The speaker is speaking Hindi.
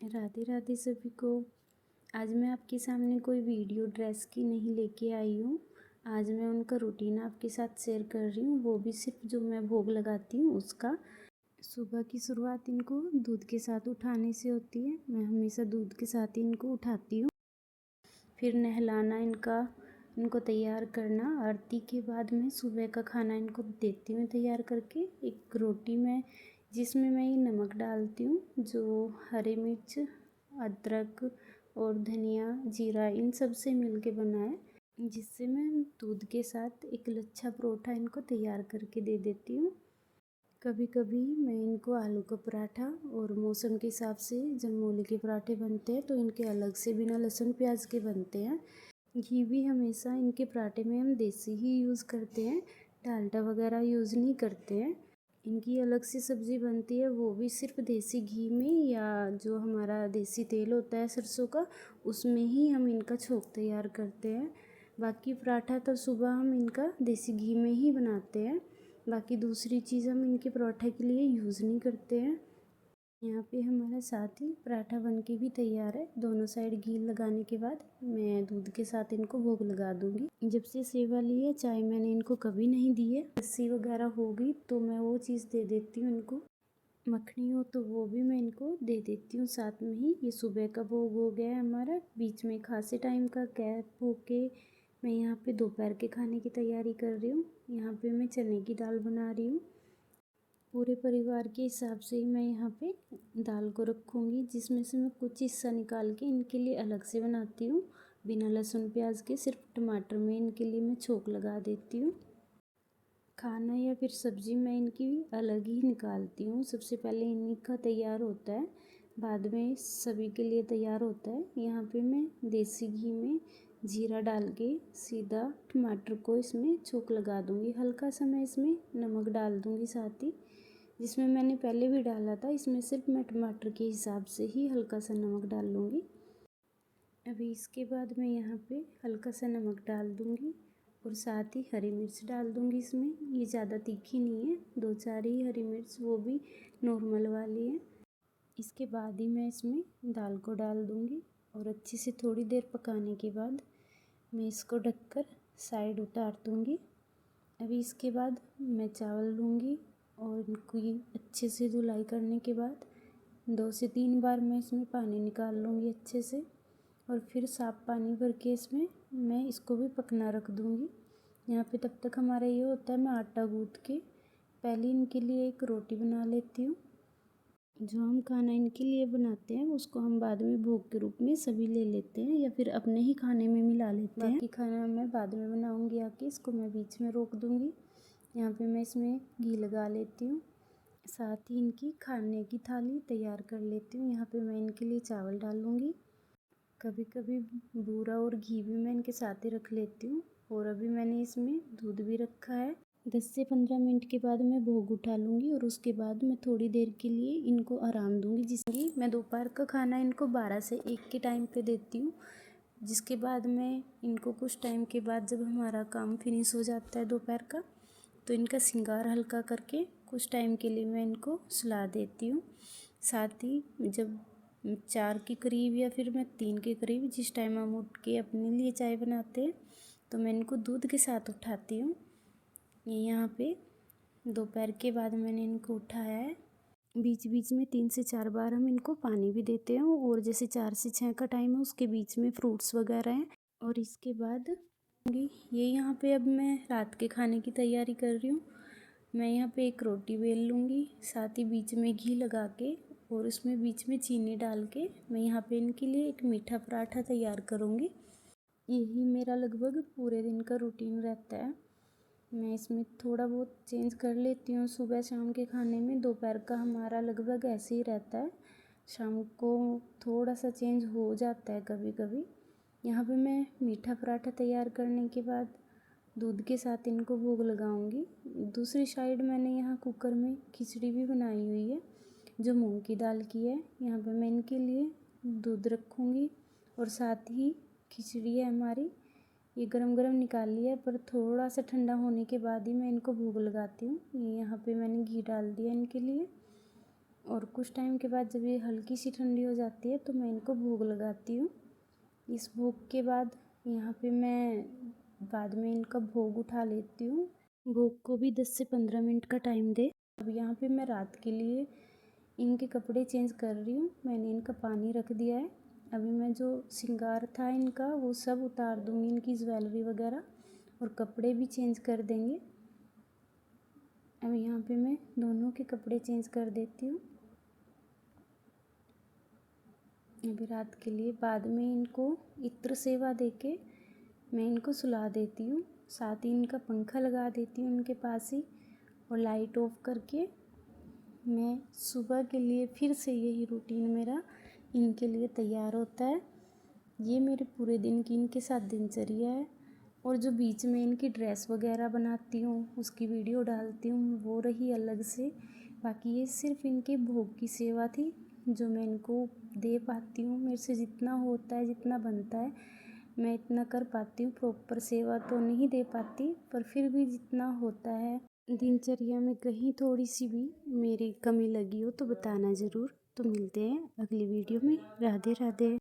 राधे राधे सभी को। आज मैं आपके सामने कोई वीडियो ड्रेस की नहीं लेके आई हूँ। आज मैं उनका रूटीन आपके साथ शेयर कर रही हूँ, वो भी सिर्फ जो मैं भोग लगाती हूँ उसका। सुबह की शुरुआत इनको दूध के साथ उठाने से होती है। मैं हमेशा दूध के साथ ही इनको उठाती हूँ। फिर नहलाना इनको तैयार करना। आरती के बाद मैं सुबह का खाना इनको देती हूँ तैयार करके। एक रोटी में जिसमें मैं ये नमक डालती हूँ, जो हरी मिर्च, अदरक और धनिया, जीरा इन सब से मिल के बना है, जिससे मैं दूध के साथ एक लच्छा परोठा इनको तैयार करके दे देती हूँ। कभी कभी मैं इनको आलू का पराठा, और मौसम के हिसाब से जब मूली के पराठे बनते हैं तो इनके अलग से बिना लहसुन प्याज के बनते हैं। घी भी हमेशा इनके पराठे में हम देसी ही यूज़ करते हैं, डालडा वगैरह यूज़ नहीं करते हैं। इनकी अलग से सब्ज़ी बनती है, वो भी सिर्फ देसी घी में, या जो हमारा देसी तेल होता है सरसों का, उसमें ही हम इनका छोंक तैयार करते हैं। बाकी पराठा तो सुबह हम इनका देसी घी में ही बनाते हैं। बाकी दूसरी चीज़ हम इनके पराठे के लिए यूज़ नहीं करते हैं। यहाँ पे हमारा साथ ही पराठा बन के भी तैयार है। दोनों साइड घी लगाने के बाद मैं दूध के साथ इनको भोग लगा दूँगी। जब से सेवा ली है चाय मैंने इनको कभी नहीं दी है। लस्सी वगैरह होगी तो मैं वो चीज़ दे देती हूँ इनको। मखनी हो तो वो भी मैं इनको दे देती हूँ साथ में ही। ये सुबह का भोग हो गया है हमारा। बीच में खासे टाइम का गैप होके मैं यहाँ पे दोपहर के खाने की तैयारी कर रही हूँ। यहाँ पे मैं चने की दाल बना रही हूँ। पूरे परिवार के हिसाब से ही मैं यहाँ पे दाल को रखूँगी, जिसमें से मैं कुछ हिस्सा निकाल के इनके लिए अलग से बनाती हूँ बिना लहसुन प्याज के। सिर्फ टमाटर में इनके लिए मैं छोंक लगा देती हूँ। खाना या फिर सब्ज़ी मैं इनकी अलग ही निकालती हूँ। सबसे पहले इनका तैयार होता है, बाद में सभी के लिए तैयार होता है। यहाँ पे मैं देसी घी में जीरा डाल के सीधा टमाटर को इसमें छोंक लगा दूँगी। हल्का सा मैं इसमें नमक डाल दूँगी साथ ही, जिसमें मैंने पहले भी डाला था। इसमें सिर्फ मैं टमाटर के हिसाब से ही हल्का सा नमक डाल लूँगी। अभी इसके बाद मैं यहाँ पे हल्का सा नमक डाल दूँगी और साथ ही हरी मिर्च डाल दूँगी इसमें। ये ज़्यादा तीखी नहीं है, 2-4 ही हरी मिर्च, वो भी नॉर्मल वाली है। इसके बाद ही मैं इसमें दाल को डाल दूँगी और अच्छे से थोड़ी देर पकाने के बाद मैं इसको ढककर साइड उतार दूँगी। अभी इसके बाद मैं चावल लूँगी और इनकी अच्छे से धुलाई करने के बाद 2 से 3 बार मैं इसमें पानी निकाल लूँगी अच्छे से, और फिर साफ़ पानी भर के इसमें मैं इसको भी पकना रख दूँगी। यहाँ पे तब तक हमारा ये होता है, मैं आटा गूँथ के पहले इनके लिए एक रोटी बना लेती हूँ। जो हम खाना इनके लिए बनाते हैं उसको हम बाद में भोग के रूप में सभी ले लेते हैं, या फिर अपने ही खाने में मिला लेते हैं। बाकी खाना मैं बाद में बनाऊँगी आके, इसको मैं बीच में रोक दूँगी। यहाँ पे मैं इसमें घी लगा लेती हूँ, साथ ही इनकी खाने की थाली तैयार कर लेती हूँ। यहाँ पे मैं इनके लिए चावल डालूँगी। कभी कभी बूरा और घी भी मैं इनके साथ ही रख लेती हूँ। और अभी मैंने इसमें दूध भी रखा है। 10 से 15 मिनट के बाद मैं भोग उठा लूँगी और उसके बाद मैं थोड़ी देर के लिए इनको आराम दूँगी। जिसकी मैं दोपहर का खाना इनको 12 से 1 के टाइम पे देती हूँ। जिसके बाद मैं इनको कुछ टाइम के बाद, जब हमारा काम फिनिश हो जाता है दोपहर का, तो इनका श्रृंगार हल्का करके कुछ टाइम के लिए मैं इनको सुला देती हूँ। साथ ही जब 4 के करीब या फिर मैं 3 के करीब, जिस टाइम हम उठ के अपने लिए चाय बनाते हैं, तो मैं इनको दूध के साथ उठाती हूँ। ये यहाँ पे दोपहर के बाद मैंने इनको उठाया है। बीच बीच में 3 से 4 बार हम इनको पानी भी देते हैं, और जैसे 4 से 6 का टाइम है उसके बीच में फ्रूट्स वगैरह हैं। और इसके बाद ये यहाँ पे अब मैं रात के खाने की तैयारी कर रही हूँ। मैं यहाँ पे एक रोटी बेल लूँगी, साथ ही बीच में घी लगा के और उसमें बीच में चीनी डाल के मैं यहाँ पे इनके लिए एक मीठा पराठा तैयार करूँगी। यही मेरा लगभग पूरे दिन का रूटीन रहता है। मैं इसमें थोड़ा बहुत चेंज कर लेती हूँ सुबह शाम के खाने में। दोपहर का हमारा लगभग ऐसे ही रहता है, शाम को थोड़ा सा चेंज हो जाता है कभी कभी। यहाँ पे मैं मीठा पराठा तैयार करने के बाद दूध के साथ इनको भोग लगाऊंगी। दूसरी साइड मैंने यहाँ कुकर में खिचड़ी भी बनाई हुई है, जो मूंग की दाल की है। यहाँ पे मैं इनके लिए दूध रखूँगी और साथ ही खिचड़ी है हमारी, ये गरम गरम निकाल लिया है, पर थोड़ा सा ठंडा होने के बाद ही मैं इनको भोग लगाती हूँ। ये यहाँ पे मैंने घी डाल दिया इनके लिए। और कुछ टाइम के बाद जब ये हल्की सी ठंडी हो जाती है तो मैं इनको भोग लगाती हूँ। इस भोग के बाद यहाँ पे मैं बाद में इनका भोग उठा लेती हूँ। भोग को भी 10 से 15 मिनट का टाइम दे। अब यहाँ पे मैं रात के लिए इनके कपड़े चेंज कर रही हूँ। मैंने इनका पानी रख दिया है। अभी मैं जो श्रृंगार था इनका वो सब उतार दूँगी, इनकी ज्वेलरी वगैरह, और कपड़े भी चेंज कर देंगे। अब यहाँ पे मैं दोनों के कपड़े चेंज कर देती हूँ अभी रात के लिए। बाद में इनको इत्र सेवा देके मैं इनको सुला देती हूँ। साथ ही इनका पंखा लगा देती हूँ उनके पास ही, और लाइट ऑफ करके मैं सुबह के लिए फिर से यही रूटीन मेरा इनके लिए तैयार होता है। ये मेरे पूरे दिन की इनके साथ दिनचर्या है। और जो बीच में इनकी ड्रेस वगैरह बनाती हूँ उसकी वीडियो डालती हूँ वो रही अलग से। बाकी ये सिर्फ इनके भोग की सेवा थी जो मैं इनको दे पाती हूँ। मेरे से जितना होता है, जितना बनता है, मैं इतना कर पाती हूँ। प्रॉपर सेवा तो नहीं दे पाती, पर फिर भी जितना होता है दिनचर्या में कहीं थोड़ी सी भी मेरी कमी लगी हो तो बताना ज़रूर। तो मिलते हैं अगली वीडियो में। राधे राधे।